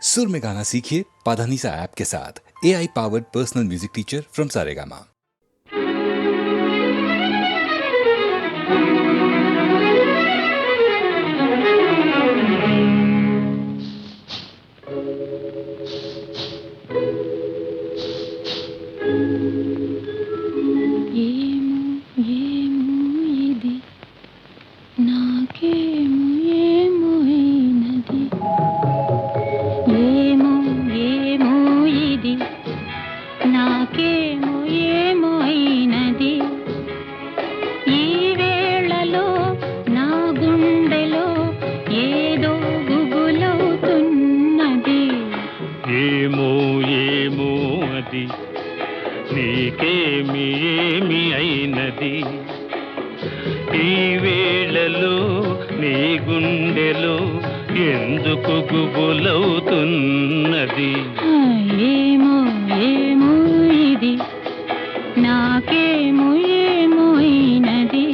सुर में गाना सीखिए पाधानीसा ऐप के साथ। AI powered personal music teacher from Saregama. నీకేమి ఏమి అయినది ఈ వేళలో నీ గుండెలో ఎందుకు గుబులవుతున్నది ఏమో ఏమో ఇది నాకేమో ఏమో అయినది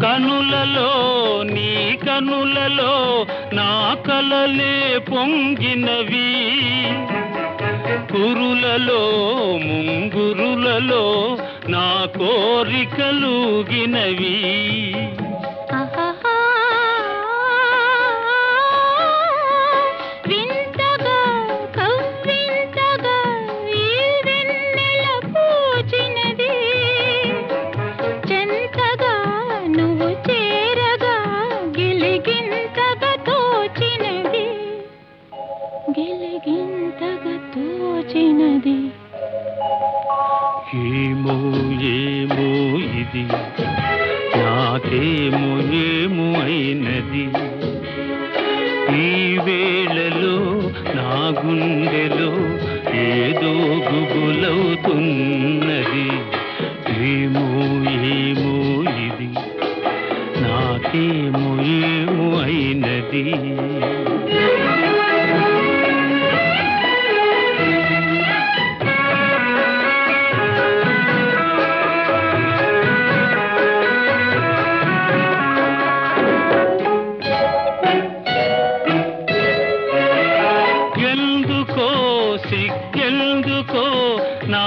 కనులలో నీ కనులలో నా కలలే పొంగినవి కురులలో ముంగురులలో నా కోరికలుగినవి ఏమో ఏమో ఇది నాకేమో ఏమో అయినది ఈ వేళలో నా గుండెలో ఏదో గుబులవుతున్నది ఏమో ఏమో ఇది నాకేమో ఏమో అయినది సిగ్గెందుకో నా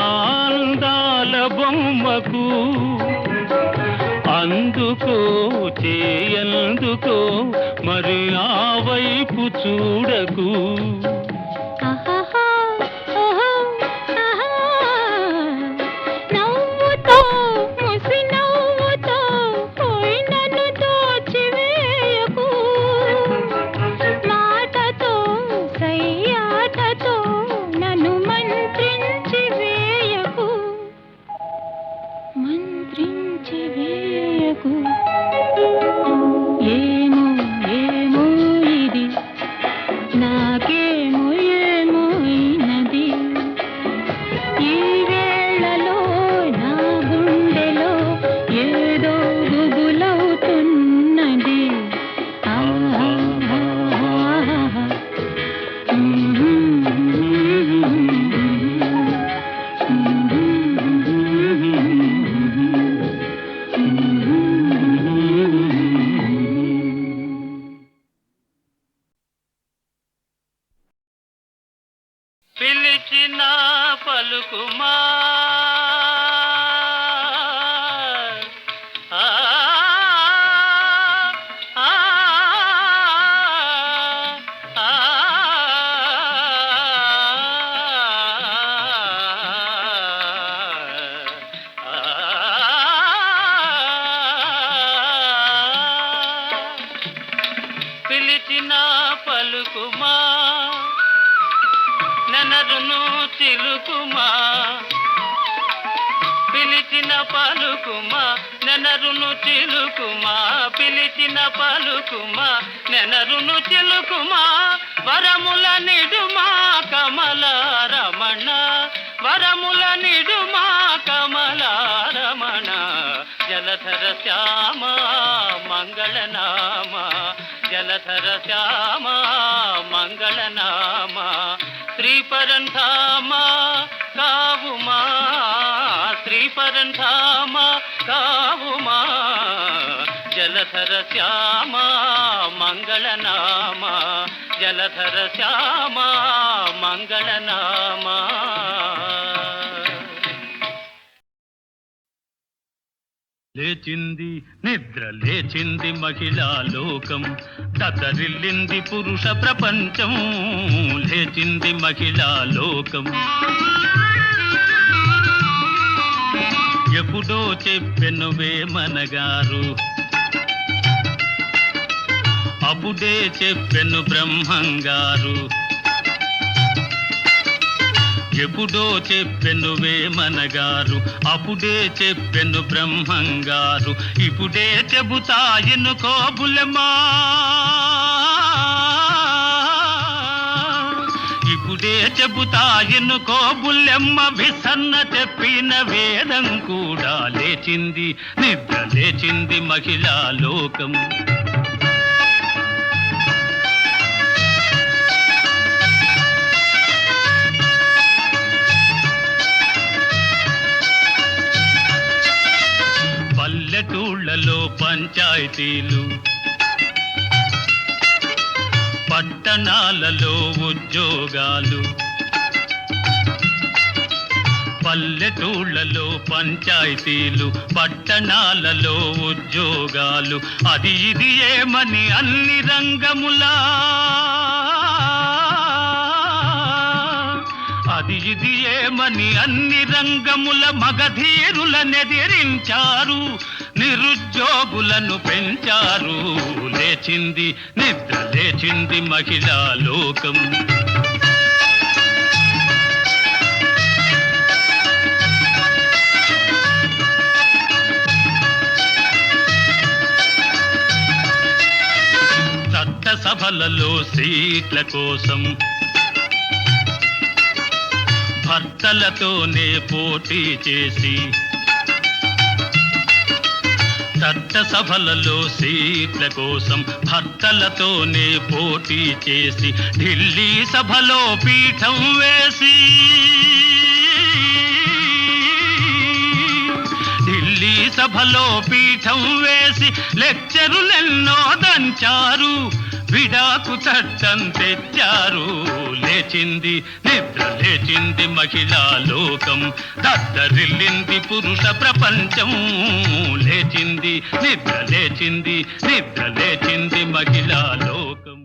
అందాల బొమ్మకు అందుకో చేయందుకో మరి ఆ వైపు చూడకు ఏమో ఏమో ఇది నాకేమో ఏమో అయినది ఈ వేళలో నా గుండెలో ఏదో గుబులవుతున్నది పిలిచిన పలుకుమా పిలిచిన పలుకుమా నెనరును చిలుకుమా పిలిచిన పలుకుమా నెనరును చిలుకుమా పిలిచిన పలుకుమా నెనరును చిలుకుమా వరముల నిడుమా కమల రమణ వరముల నిడుమా కమల రమణ జలధర శ్యామ మంగళనామ జలధర శ్యామ శ్రీపరంధామా కావుమా శ్రీపరంధామా కావుమా జలధర శ్యామ మంగళనామ జలధర శ్యామ మంగళనామ లేచింది నిద్ర లేచింది మహిళా లోకం దతరిల్లింది పురుష ప్రపంచం లేచింది మహిళా లోకం ఎప్పుడో చెప్పెను వేమనగారు అప్పుడే చెప్పెను బ్రహ్మంగారు ఎప్పుడో చెప్పెను వేమనగారు అప్పుడే చెప్పెను బ్రహ్మంగారు ఇప్పుడే చెబుతా ఎన్నుకో బుల్లెమ్మా ఇప్పుడే చెబుతా ఎన్నుకో బుల్లెమ్మ విసన్న చెప్పిన వేదం కూడా లేచింది నిద్ర లేచింది మహిళా లోకం పల్లెటూళ్ళలో పంచాయతీలు పట్టణాలలో ఉద్యోగాలు పల్లెటూళ్ళలో పంచాయతీలు పట్టణాలలో ఉద్యోగాలు అది ఇది ఏమని అన్ని రంగములా అది ఇది ఏమని అన్ని రంగముల మగధీరులనెదిరించారు నిరుద్యోగులను పెంచారు లేచింది నిద్ర లేచింది మహిళా లోకం చట్టసభలలో సీట్ల కోసం భర్తలతోనే పోటీ చేసి చట్టసభలలో సీట్ల కోసం భర్తలతోనే పోటీ చేసి ఢిల్లీ సభలో పీఠం వేసి ఢిల్లీ సభలో పీఠం వేసి లెక్చరులెన్నో దంచారు విడాకు చట్టం తెచ్చారు లేచింది నిద్ర లేచింది మహిళా లోకం దద్దరిల్లింది పురుష ప్రపంచం లేచింది నిద్ర లేచింది నిద్ర లేచింది మహిళా లోకం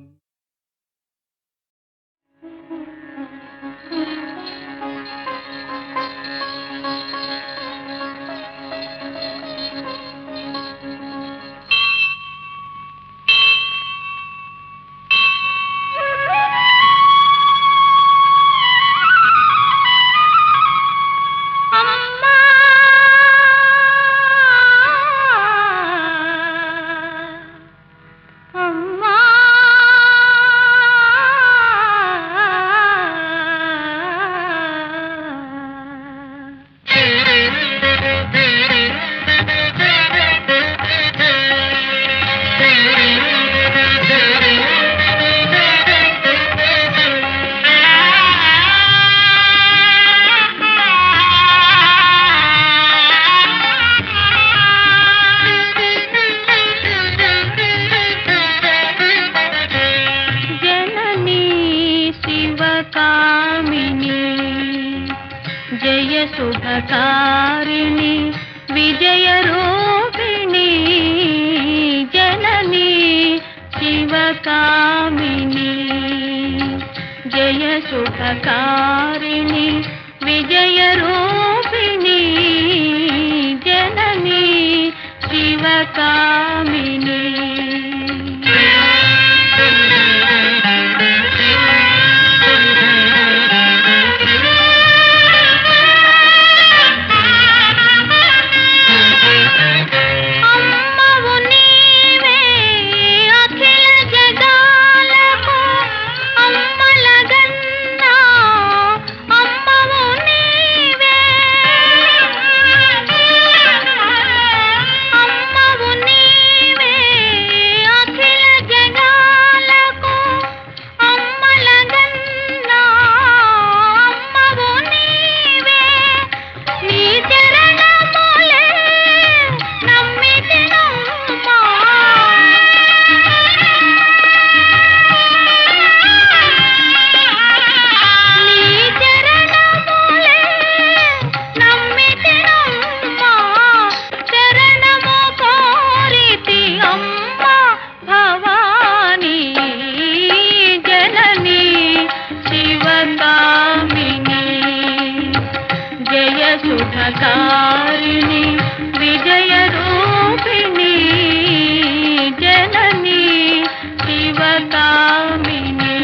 शुभकारिणी विजयरूपिणी जननी शिवकामिनी जय शुभकारिणी विजयरूपिणी जननी शिवकामिनी శుభకారిణి విజయ రూపిణి జనని శివకామిని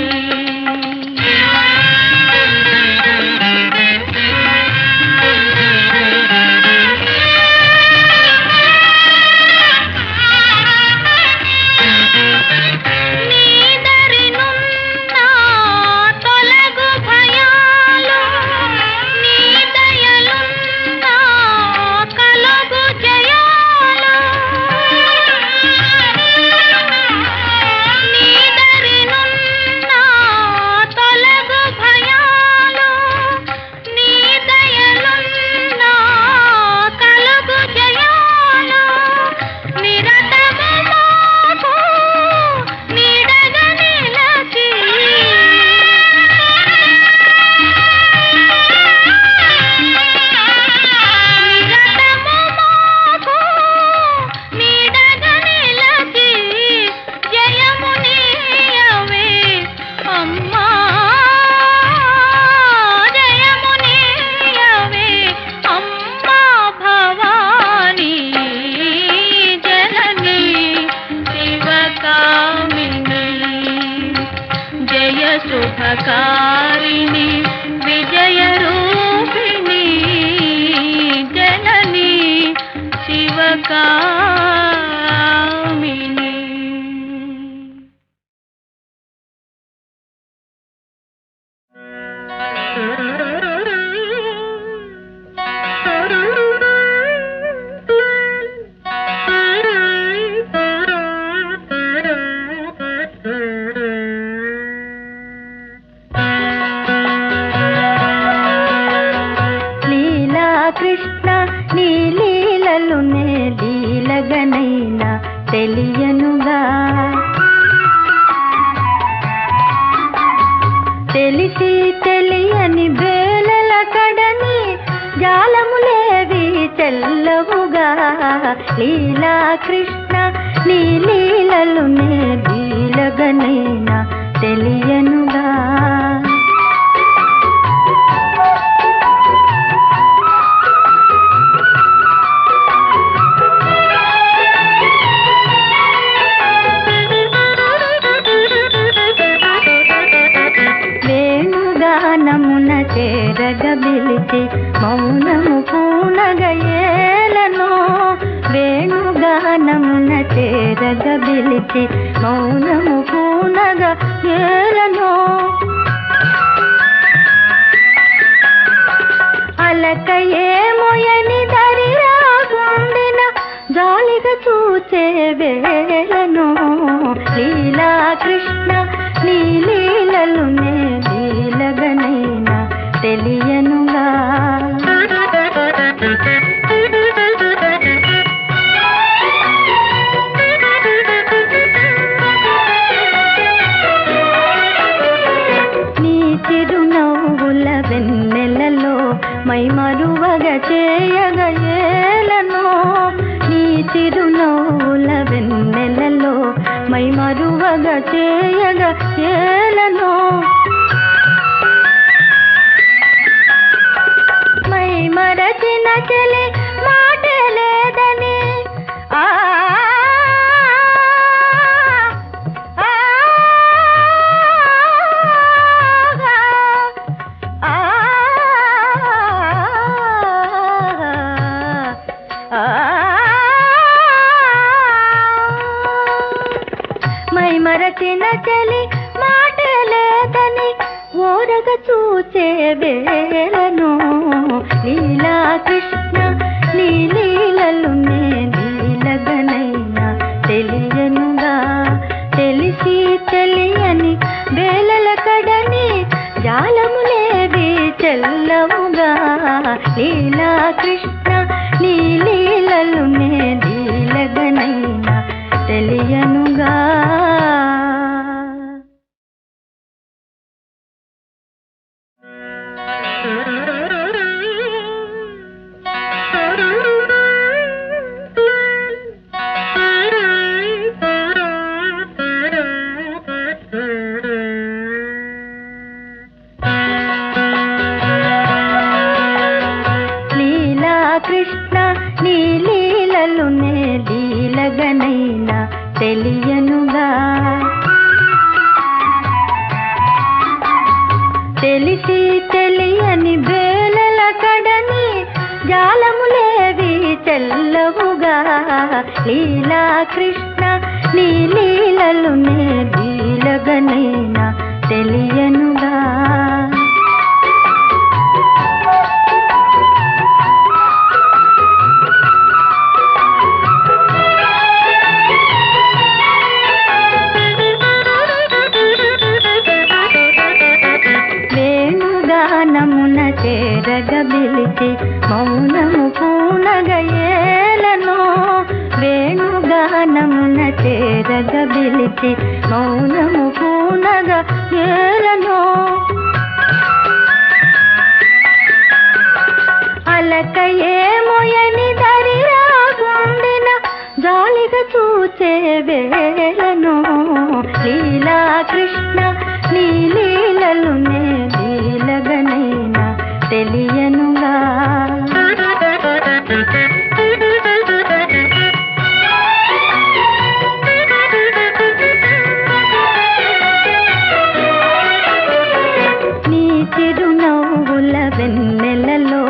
శుభకారిణి విజయ రూపిణి జనని శివకామిని కృష్ణ నీ లీలలునే లీలగనైనా తెలియనుగా తెలిసి తెలియని బేలల కడని జాలములేవి చెల్లవుగా లీలా కృష్ణ నీ లీలలునే లీలగనైనా తెలియనుగా వేణుగానమున చేరగబిలిచి మౌనము పూనగయేలను వేణుగానమున చేరగబిలిచి మౌనము పూనగయేలను అలకయే మొయని దరిరాగుండిన జాలిగా చూచే వేలను లీలా కృష్ణ నీ లీలలునే లీలగనైనా తెలియనుగా నీ చిరునవ్వుల వెన్నెలలో మై మరువగ చేయగయేలను నీ చిరునవ్వుల వెన్నెలలో మై మరువగ చేయగయేలను మై మరచిన చెలి మాటే లేదని ఆ మై మరచిన చలి మాట లేదని ఓరగ చూచే వేలను లీలా కృష్ణ నీ లీలలునే లీలగనైనా తెలియనుగా తెలిసి తెలియని వేలల కడని జాలములేవి చెల్లవుగా లీలా కృష్ణ నీ లీలలునే లీలగనైనా తెలియనుగా లీలా లీలా కృష్ణ నీ లీలలు నే లీలగనైనా తెలియనుగా. వేణుగానమున చేరగబిలిచి మౌనము పూనగయేలను. వేణుగానమున చేరగబిలిచి మౌనము పూనగయేలను. అలకయే మొయని దరిరాగుండిన జాలిగా చూచే వేలను. లీలా కృష్ణ నీ లీలలు నే లీలగనైనా తెలియనుగా. నీ చిరునవ్వుల వెన్నెలలో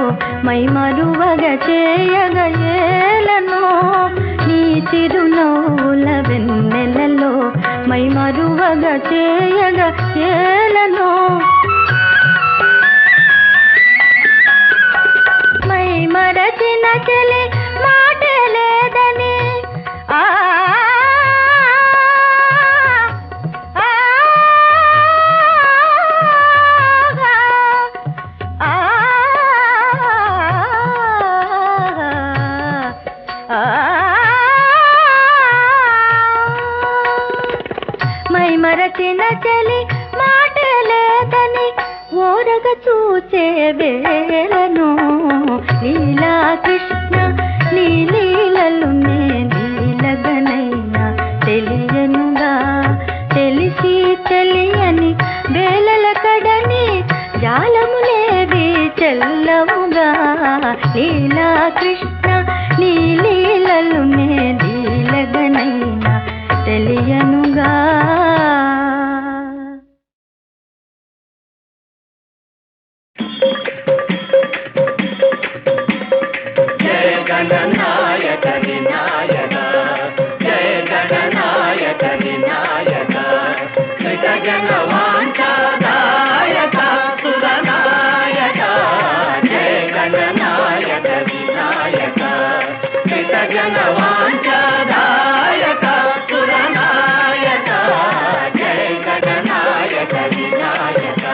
మై మరువగ చేయగయేలను. నీ చిరునవ్వుల వెన్నెలలో మై మరువగ చేయగయేలను. మై మరచిన చెలి మాటే లేదని ఆ మై మరచిన చెలి మాటే లేదని ఓరగ చూచే వేలను. లీలా కృష్ణ నీ లీలలు నే లీలగనైనా తెలియనుగా. తెలిసి తెలియని వేలల కడని జాలములేవి చెల్లవుగా. లీలా కృష్ణ నీ లీలలు నే లీలగనైనా తెలియనుగా. జయ గణనాయక వినాయక జయ గణనాయక వినాయక కృతజ్ఞ వాంఛాదాయక సురనాయక జయ గణనాయక వినాయక కృతజ్ఞ వాంఛాదాయక సురనాయక జయ గణనాయక వినాయక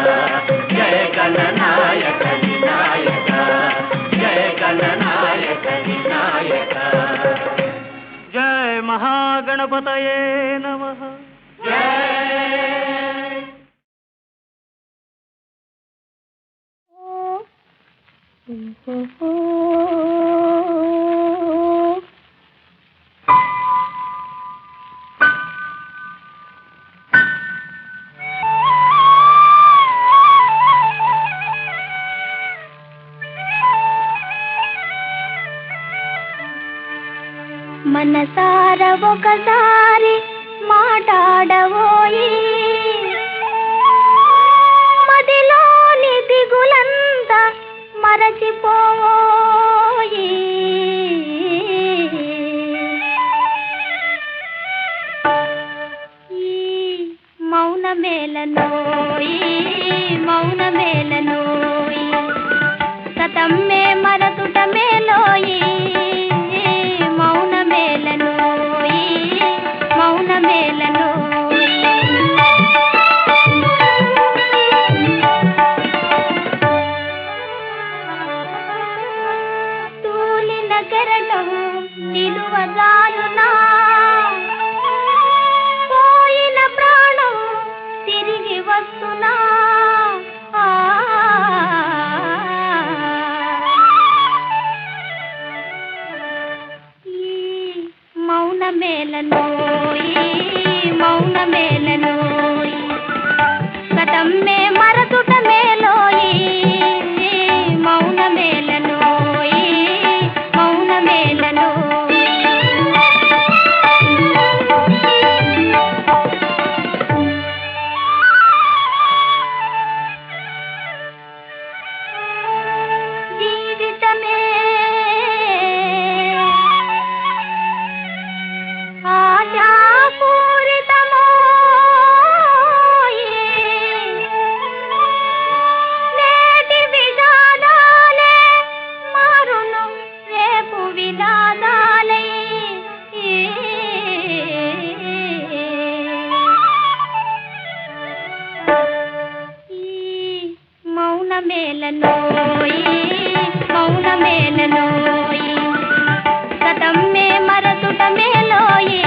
జయ గణనాయక వినాయక జయ గణనాయక వినాయక. జయ మహాగణపతయే నమః. మనసార ఒకసారి మాట్లాడవోయి, మదిలోని దిగులంతా మరచిపోయి. ఈ మౌనమేలనోయి మౌనమేలనోయి సతమ్మే మరతుట మేలోయి. మౌనమేలనోయి మౌనమేలనోయి తూలిన కెరటం నిలువజాలునా, పోయిన ప్రాణం తిరిగి వస్తున్నా. మౌనమేలనోయి మౌనమేలనోయి సతమ్మే మరతుట మేలోయి. మౌనమేలనోయి మౌనమేలనోయి జీవితమే మౌనమేలనోయి మౌనమేలనోయి సతమ్మే మరతుట మేలోయి